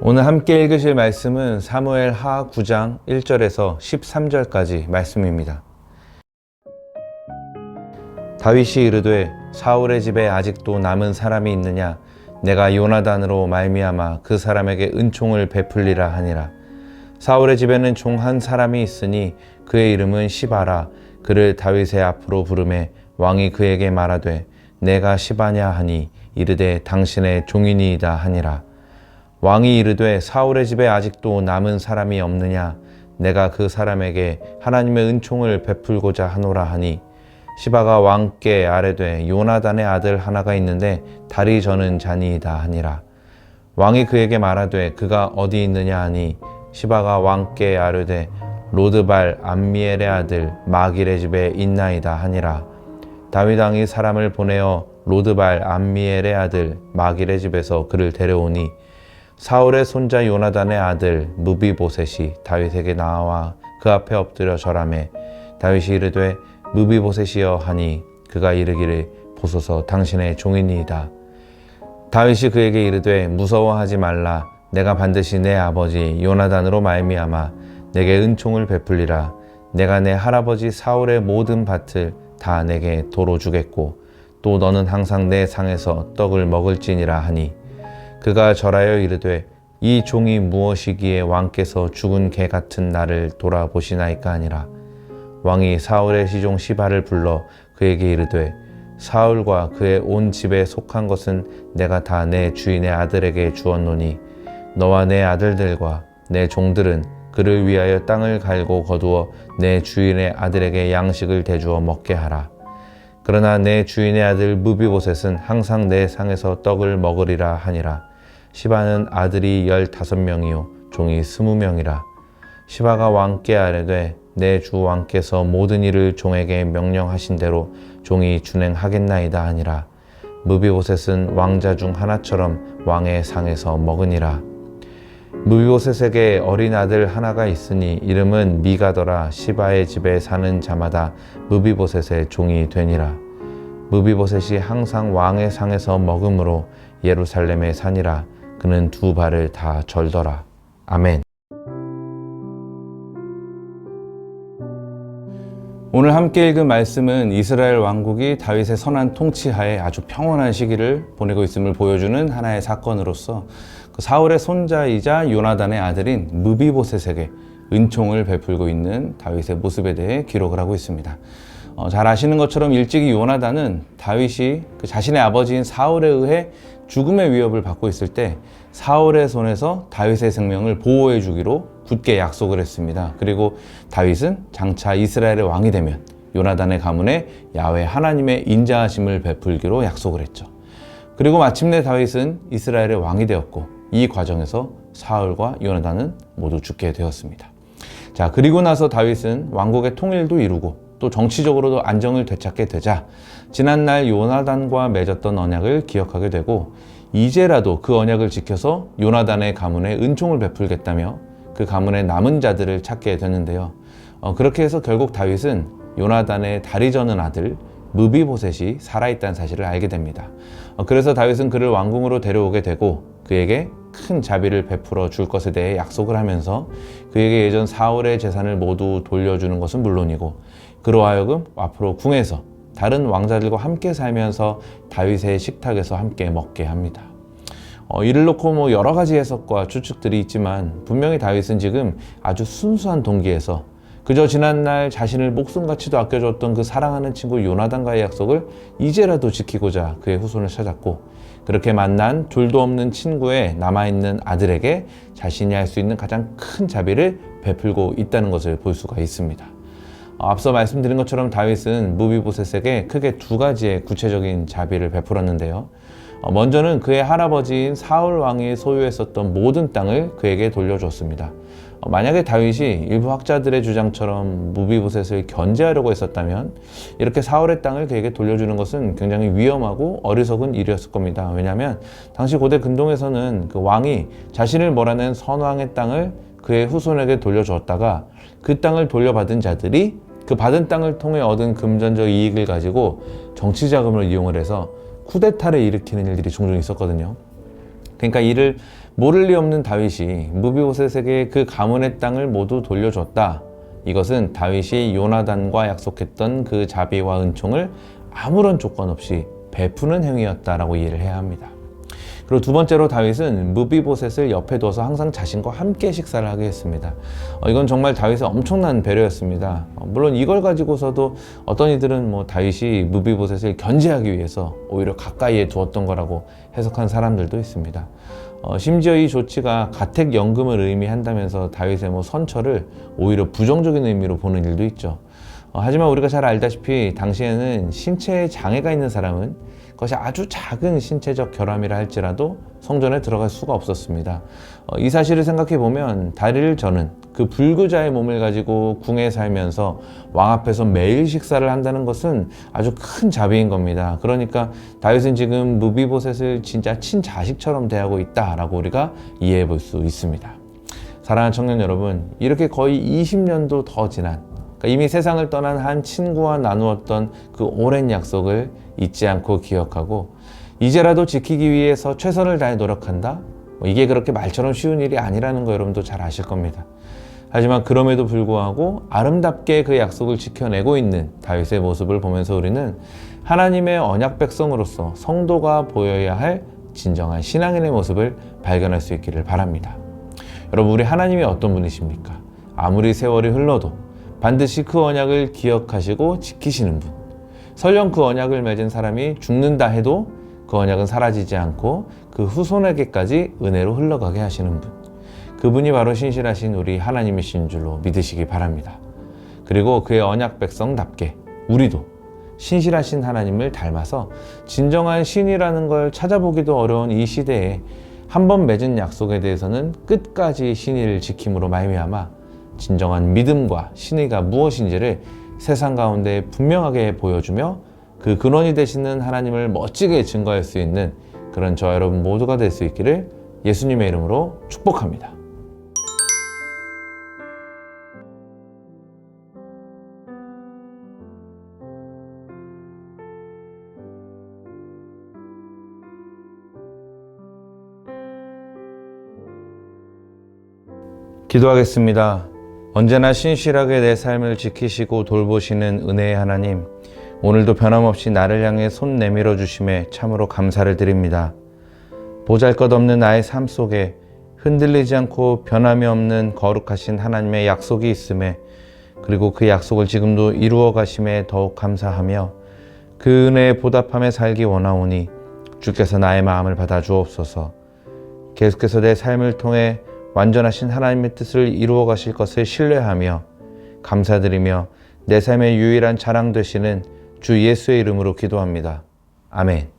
오늘 함께 읽으실 말씀은 사무엘 하 9장 1절에서 13절까지 말씀입니다. 다윗이 이르되 사울의 집에 아직도 남은 사람이 있느냐? 내가 요나단으로 말미암아 그 사람에게 은총을 베풀리라 하니라. 사울의 집에는 종 한 사람이 있으니 그의 이름은 시바라. 그를 다윗의 앞으로 부르매 왕이 그에게 말하되 내가 시바냐 하니 이르되 당신의 종이니이다 하니라. 왕이 이르되 사울의 집에 아직도 남은 사람이 없느냐? 내가 그 사람에게 하나님의 은총을 베풀고자 하노라 하니 시바가 왕께 아뢰되 요나단의 아들 하나가 있는데 다리 저는 자니이다 하니라. 왕이 그에게 말하되 그가 어디 있느냐 하니 시바가 왕께 아뢰되 로드발 암미엘의 아들 마길의 집에 있나이다 하니라. 다윗 왕이 사람을 보내어 로드발 암미엘의 아들 마길의 집에서 그를 데려오니 사울의 손자 요나단의 아들 무비보셋이 다윗에게 나와 그 앞에 엎드려 절하매 다윗이 이르되 무비보셋이여 하니 그가 이르기를 보소서 당신의 종이니이다. 다윗이 그에게 이르되 무서워하지 말라. 내가 반드시 내 아버지 요나단으로 말미암아 내게 은총을 베풀리라. 내가 내 할아버지 사울의 모든 밭을 다 내게 도로 주겠고 또 너는 항상 내 상에서 떡을 먹을지니라 하니 그가 절하여 이르되 이 종이 무엇이기에 왕께서 죽은 개 같은 나를 돌아보시나이까 하니라. 왕이 사울의 시종 시바를 불러 그에게 이르되 사울과 그의 온 집에 속한 것은 내가 다 내 주인의 아들에게 주었노니 너와 내 아들들과 내 종들은 그를 위하여 땅을 갈고 거두어 내 주인의 아들에게 양식을 대주어 먹게 하라. 그러나 내 주인의 아들 무비보셋은 항상 내 상에서 떡을 먹으리라 하니라. 시바는 아들이 15명이요 종이 20명이라. 시바가 왕께 아뢰되 내 주 왕께서 모든 일을 종에게 명령하신 대로 종이 준행하겠나이다 하니라. 무비보셋은 왕자 중 하나처럼 왕의 상에서 먹으니라. 무비보셋에게 어린 아들 하나가 있으니 이름은 미가더라. 시바의 집에 사는 자마다 무비보셋의 종이 되니라. 무비보셋이 항상 왕의 상에서 먹음으로 예루살렘에 사니라. 그는 두 발을 다 절더라. 아멘. 오늘 함께 읽은 말씀은 이스라엘 왕국이 다윗의 선한 통치하에 아주 평온한 시기를 보내고 있음을 보여주는 하나의 사건으로서 그 사울의 손자이자 요나단의 아들인 무비보셋에게 은총을 베풀고 있는 다윗의 모습에 대해 기록을 하고 있습니다. 잘 아시는 것처럼 일찍이 요나단은 다윗이 자신의 아버지인 사울에 의해 죽음의 위협을 받고 있을 때 사울의 손에서 다윗의 생명을 보호해 주기로 굳게 약속을 했습니다. 그리고 다윗은 장차 이스라엘의 왕이 되면 요나단의 가문에 야훼 하나님의 인자하심을 베풀기로 약속을 했죠. 그리고 마침내 다윗은 이스라엘의 왕이 되었고 이 과정에서 사울과 요나단은 모두 죽게 되었습니다. 자, 그리고 나서 다윗은 왕국의 통일도 이루고 또 정치적으로도 안정을 되찾게 되자 지난날 요나단과 맺었던 언약을 기억하게 되고 이제라도 그 언약을 지켜서 요나단의 가문에 은총을 베풀겠다며 그 가문의 남은 자들을 찾게 되는데요. 그렇게 해서 결국 다윗은 요나단의 다리 저는 아들 무비보셋이 살아있다는 사실을 알게 됩니다. 그래서 다윗은 그를 왕궁으로 데려오게 되고 그에게 큰 자비를 베풀어 줄 것에 대해 약속을 하면서 그에게 예전 사울의 재산을 모두 돌려주는 것은 물론이고 그로 하여금 앞으로 궁에서 다른 왕자들과 함께 살면서 다윗의 식탁에서 함께 먹게 합니다. 이를 놓고 여러 가지 해석과 추측들이 있지만 분명히 다윗은 지금 아주 순수한 동기에서 그저 지난날 자신을 목숨같이도 아껴줬던 그 사랑하는 친구 요나단과의 약속을 이제라도 지키고자 그의 후손을 찾았고 그렇게 만난 둘도 없는 친구의 남아있는 아들에게 자신이 할 수 있는 가장 큰 자비를 베풀고 있다는 것을 볼 수가 있습니다. 앞서 말씀드린 것처럼 다윗은 무비보셋에게 크게 두 가지의 구체적인 자비를 베풀었는데요. 먼저는 그의 할아버지인 사울 왕이 소유했었던 모든 땅을 그에게 돌려줬습니다. 만약에 다윗이 일부 학자들의 주장처럼 무비보셋을 견제하려고 했었다면 이렇게 사울의 땅을 그에게 돌려주는 것은 굉장히 위험하고 어리석은 일이었을 겁니다. 왜냐하면 당시 고대 근동에서는 그 왕이 자신을 몰아낸 선왕의 땅을 그의 후손에게 돌려주었다가 그 땅을 돌려받은 자들이 그 받은 땅을 통해 얻은 금전적 이익을 가지고 정치 자금을 이용을 해서 쿠데타를 일으키는 일들이 종종 있었거든요. 그러니까 이를 모를 리 없는 다윗이 무비보셋에게 그 가문의 땅을 모두 돌려줬다. 이것은 다윗이 요나단과 약속했던 그 자비와 은총을 아무런 조건 없이 베푸는 행위였다라고 이해를 해야 합니다. 그리고 두 번째로 다윗은 무비보셋을 옆에 둬서 항상 자신과 함께 식사를 하게 했습니다. 이건 정말 다윗의 엄청난 배려였습니다. 물론 이걸 가지고서도 어떤 이들은 다윗이 무비보셋을 견제하기 위해서 오히려 가까이에 두었던 거라고 해석한 사람들도 있습니다. 심지어 이 조치가 가택연금을 의미한다면서 다윗의 선처를 오히려 부정적인 의미로 보는 일도 있죠. 하지만 우리가 잘 알다시피 당시에는 신체에 장애가 있는 사람은 그것이 아주 작은 신체적 결함이라 할지라도 성전에 들어갈 수가 없었습니다. 이 사실을 생각해 보면 다리를 저는 그 불구자의 몸을 가지고 궁에 살면서 왕 앞에서 매일 식사를 한다는 것은 아주 큰 자비인 겁니다. 그러니까 다윗은 지금 무비보셋을 진짜 친자식처럼 대하고 있다라고 우리가 이해해 볼 수 있습니다. 사랑하는 청년 여러분, 이렇게 거의 20년도 더 지난 이미 세상을 떠난 한 친구와 나누었던 그 오랜 약속을 잊지 않고 기억하고 이제라도 지키기 위해서 최선을 다해 노력한다? 이게 그렇게 말처럼 쉬운 일이 아니라는 거 여러분도 잘 아실 겁니다. 하지만 그럼에도 불구하고 아름답게 그 약속을 지켜내고 있는 다윗의 모습을 보면서 우리는 하나님의 언약 백성으로서 성도가 보여야 할 진정한 신앙인의 모습을 발견할 수 있기를 바랍니다. 여러분, 우리 하나님이 어떤 분이십니까? 아무리 세월이 흘러도 반드시 그 언약을 기억하시고 지키시는 분. 설령 그 언약을 맺은 사람이 죽는다 해도 그 언약은 사라지지 않고 그 후손에게까지 은혜로 흘러가게 하시는 분. 그분이 바로 신실하신 우리 하나님이신 줄로 믿으시기 바랍니다. 그리고 그의 언약 백성답게 우리도 신실하신 하나님을 닮아서 진정한 신이라는 걸 찾아보기도 어려운 이 시대에 한 번 맺은 약속에 대해서는 끝까지 신의를 지킴으로 말미암아 진정한 믿음과 신의가 무엇인지를 세상 가운데 분명하게 보여주며 그 근원이 되시는 하나님을 멋지게 증거할 수 있는 그런 저와 여러분 모두가 될 수 있기를 예수님의 이름으로 축복합니다. 기도하겠습니다. 언제나 신실하게 내 삶을 지키시고 돌보시는 은혜의 하나님, 오늘도 변함없이 나를 향해 손 내밀어 주심에 참으로 감사를 드립니다. 보잘것없는 나의 삶 속에 흔들리지 않고 변함이 없는 거룩하신 하나님의 약속이 있음에, 그리고 그 약속을 지금도 이루어 가심에 더욱 감사하며 그 은혜에 보답하며 살기 원하오니 주께서 나의 마음을 받아 주옵소서. 계속해서 내 삶을 통해 완전하신 하나님의 뜻을 이루어 가실 것을 신뢰하며 감사드리며 내 삶의 유일한 자랑 되시는 주 예수의 이름으로 기도합니다. 아멘.